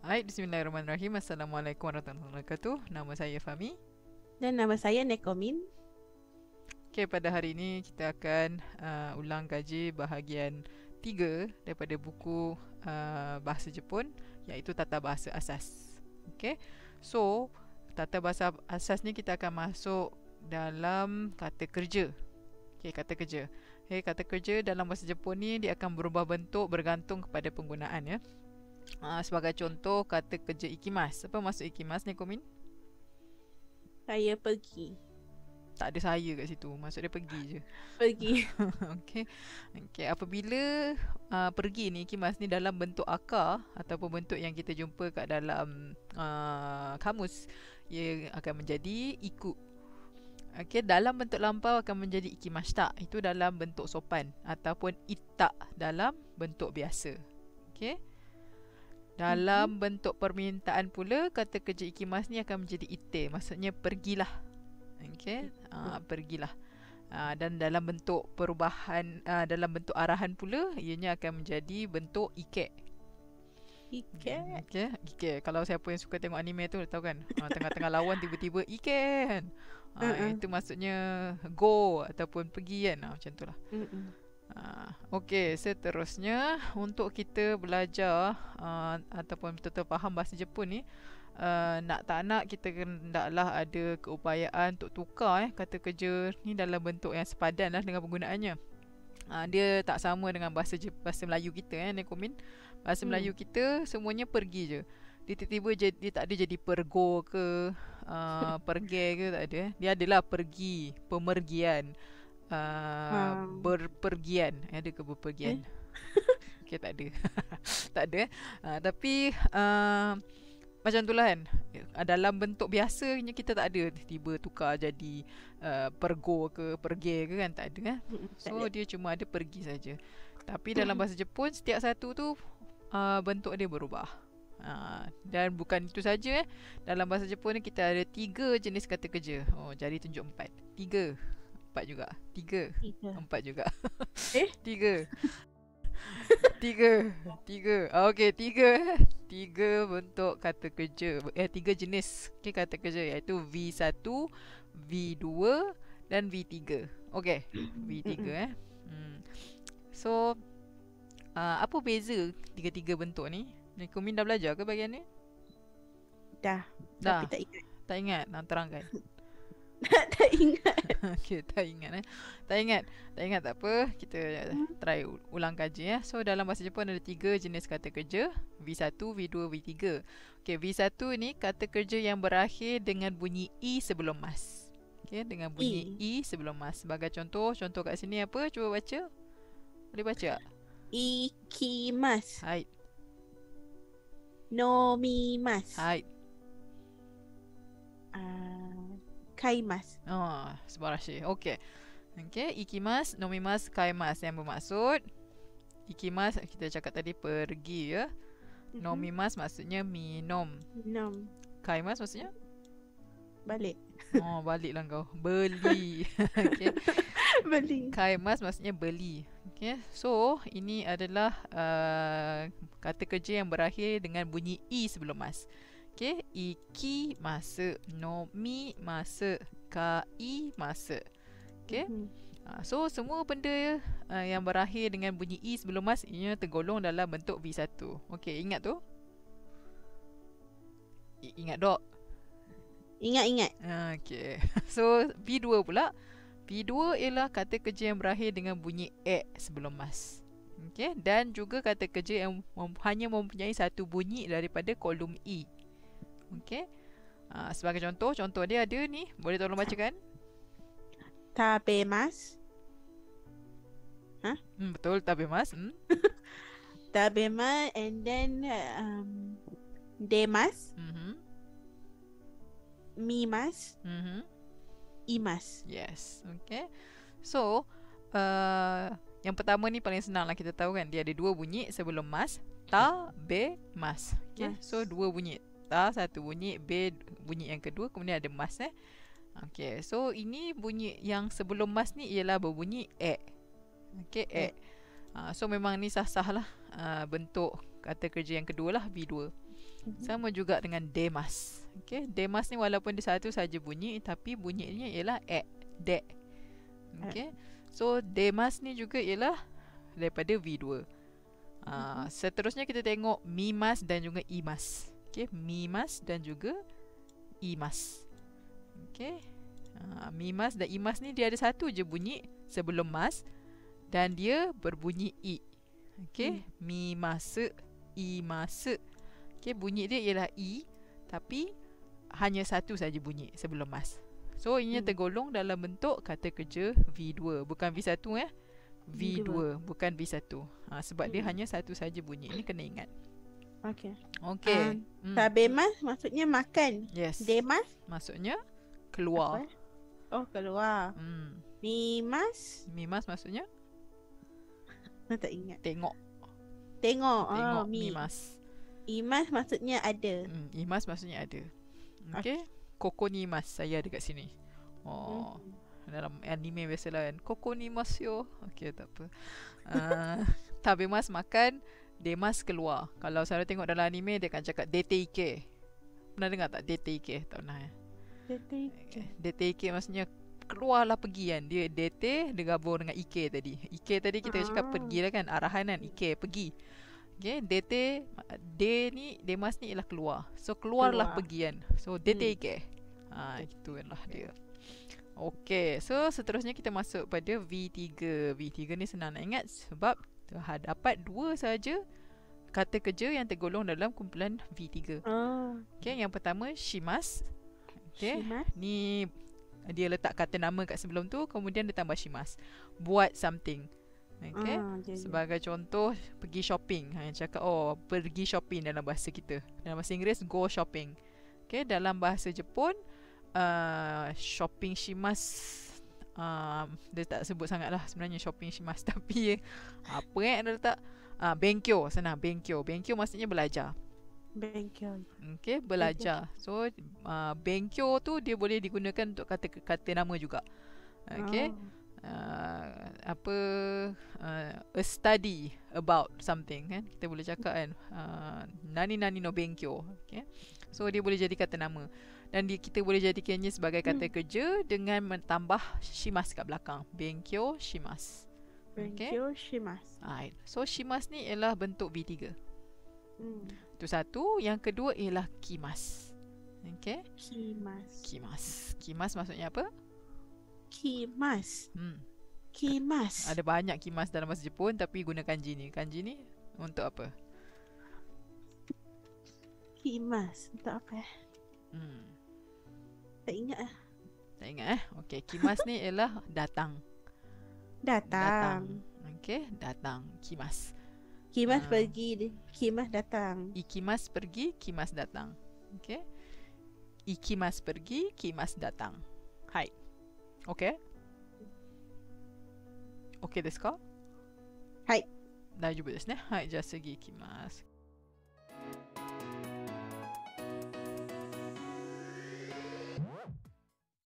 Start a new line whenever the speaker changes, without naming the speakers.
Hai, bismillahirrahmanirrahim. Assalamualaikum warahmatullahi wabarakatuh. Nama saya Fahmi.
Dan nama saya Nekomin.
Okay, pada hari ini kita akan ulang kaji bahagian 3 daripada buku bahasa Jepun, iaitu Tata Bahasa Asas. Okay, so Tata Bahasa Asas ni kita akan masuk dalam kata kerja. Okay, kata kerja. Okay, kata kerja dalam bahasa Jepun ni dia akan berubah bentuk bergantung kepada penggunaan, ya. Sebagai contoh, kata kerja ikimas. Apa maksud ikimas ni, Komin?
Saya pergi.
Tak ada saya kat situ. Maksud dia pergi je.
Pergi.
Okey. Okey, apabila pergi ni, ikimas ni dalam bentuk akar ataupun bentuk yang kita jumpa kat dalam kamus, ia akan menjadi iku. Okey, dalam bentuk lampau akan menjadi ikimashita. Itu dalam bentuk sopan, ataupun itta dalam bentuk biasa. Okey. Dalam bentuk permintaan pula, kata kerja ikimas ni akan menjadi ite. Maksudnya pergilah. Okey, pergilah. Dan dalam bentuk perubahan, dalam bentuk arahan pula, ianya akan menjadi bentuk ike.
Ike.
Okey, ike. Kalau siapa yang suka tengok anime tu tahu kan, tengah-tengah lawan tiba-tiba ike kan. Itu maksudnya go ataupun pergi kan. Macam tu lah. Okey, seterusnya untuk kita belajar ataupun betul-betul faham bahasa Jepun ni, nak tak nak kita hendaklah ada keupayaan untuk tukar kata kerja ni dalam bentuk yang sepadan lah dengan penggunaannya. Dia tak sama dengan bahasa Melayu kita ni, Komin. Bahasa Melayu kita semuanya pergi je. Dia tiba-tiba dia tak ada jadi pergo ke, pergi ke, tak ada. Dia adalah pergi, pemergian, berpergian. Ada ke berpergian? Okay, tak ada. Tak ada. Tapi macam tu lah kan. Dalam bentuk biasanya kita tak ada tiba tukar jadi pergo ke pergi ke kan. Tak ada kan. So dia cuma ada pergi saja. Tapi dalam bahasa Jepun, setiap satu tu bentuk dia berubah. Dan bukan itu saja. Dalam bahasa Jepun ni kita ada 3 jenis kata kerja. Jari tunjuk 4. 3. 4 juga. 3. 4 juga. 3. 3. Okey, 3. 3 bentuk kata kerja. 3 jenis kata kerja, iaitu V1, V2 dan V3. Okey, V3 So apa beza 3-3 bentuk ni? Kumin dah belajar ke bahagian ni?
Dah.
Dah.
Tapi tak ingat.
Tak ingat? Nak terangkan.
Tak ingat.
Okay, tak ingat Tak ingat tak apa. Kita try ulang kaji . So dalam bahasa Jepun ada 3 jenis kata kerja, V1, V2, V3. Okay, V1 ni kata kerja yang berakhir dengan bunyi I sebelum mas. Okay, dengan bunyi I sebelum mas. Sebagai contoh kat sini apa? Cuba baca. Boleh baca tak?
Ikimasu.
Hai.
Nomimasu.
Hai.
Kaimasu.
Subarashi. Okay. Okay, ikimasu, nomimasu, kaimasu, yang bermaksud ikimasu kita cakap tadi pergi, ya. Nomimasu maksudnya minum. Kaimasu maksudnya
balik.
Baliklah kau. Beli. Okay.
Beli.
Kaimasu maksudnya beli. Okay. So ini adalah kata kerja yang berakhir dengan bunyi I sebelum mas. Okay, ikimasu, nomimasu, kaimasu. Okay. So semua benda yang berakhir dengan bunyi I sebelum mas, ia tergolong dalam bentuk V1. Okay, ingat tu? Ingat dok?
Ingat.
Okay. So V2 pula. V2 ialah kata kerja yang berakhir dengan bunyi E sebelum mas. Okay. Dan juga kata kerja yang hanya mempunyai satu bunyi daripada kolom I. Okay. Sebagai contoh dia ada ni. Boleh tolong bacakan?
Tabemasu.
Betul, tabemasu.
Tabemasu, and then demasu. Mimasu. Imasu.
Yes. Okay. So yang pertama ni paling senang lah, kita tahu kan. Dia ada 2 bunyi sebelum mas. Ta, be, mas. Okay. So 2 bunyi. Ta, 1 bunyi. Be, bunyi yang kedua. Kemudian ada mas. Okay. So ini bunyi yang sebelum mas ni ialah berbunyi E. Okay, E. So memang ni sah-sah lah bentuk kata kerja yang kedua lah, V2. Sama juga dengan demas. Okay, demas ni walaupun dia satu saja bunyi, tapi bunyinya ialah de. Okay, so demas ni juga ialah daripada V2. Seterusnya kita tengok mimas dan juga imas. Okay, mimas dan juga imas. Okay, mimas dan imas ni dia ada satu je bunyi sebelum mas dan dia berbunyi i. Okay, mimase, imase. Okay, bunyi dia ialah i, tapi hanya satu saja bunyi sebelum mas. So ini tergolong dalam bentuk kata kerja V2, bukan V1 V2, bukan V1. Sebab dia hanya satu saja bunyi. Ini kena ingat. Okay.
Tabemas maksudnya makan.
Yes.
Demas
maksudnya keluar.
Oh, keluar. Mimas
maksudnya
tak ingat.
Tengok.
Mimas. Imas maksudnya ada.
Imas maksudnya ada. Okay. Koko ni mas, saya ada kat sini. Dalam anime biasalah kan, koko ni mas yo. Okay, tak apa. Tabemas makan, demas keluar. Kalau saya tengok dalam anime, dia akan cakap deteike. Pernah dengar tak deteike? Tak pernah. Deteike maksudnya keluarlah, pergi kan. Dia dete, dia gabung dengan ike tadi. Ike tadi kita cakap pergi lah kan, arahan kan. Ike, pergi. Okay, dete, demas ni ialah keluar. So keluarlah pergi kan. So deteike. Itulah dia. Okay, so seterusnya kita masuk pada V3. V3 ni senang nak ingat sebab dapat dua saja kata kerja yang tergolong dalam kumpulan V3. Okay, yang pertama shimas. Okay, ni dia letak kata nama kat sebelum tu, kemudian dia tambah shimas. Buat something. Okay, sebagai contoh pergi shopping. Yang cakap pergi shopping dalam bahasa kita. Dalam bahasa Inggeris go shopping. Okay, dalam bahasa Jepun shopping shimas, dia tak sebut sangat lah sebenarnya shopping shimas. Tapi apa dia letak benkyo. Senang, benkyo. Benkyo maksudnya belajar. Okay, belajar. So benkyo tu dia boleh digunakan untuk kata nama juga. Okay, a study about something kan, kita boleh cakap kan, nani no benkyo. Okay, so dia boleh jadi kata nama. Dan kita boleh jadikannya sebagai kata kerja dengan menambah shimas kat belakang. Benkyo shimas.
Benkyo shimas.
So shimas ni ialah bentuk V3. Itu satu. Yang kedua ialah kimas. Okay, Kimas maksudnya apa?
Kimas.
Ada banyak kimas dalam bahasa Jepun, tapi guna kanji ni. Kanji ni untuk apa?
Kimas untuk apa? Tak ingat
Okay, kimas ni ialah datang. Okay, datang. Kimas
pergi, kimas datang.
Ikimas pergi, kimas datang. Okay, ikimas pergi, kimas datang. Hai. Okay. Okay desu ka?
Hai.
大丈夫ですね。はい、じゃあ次行きます。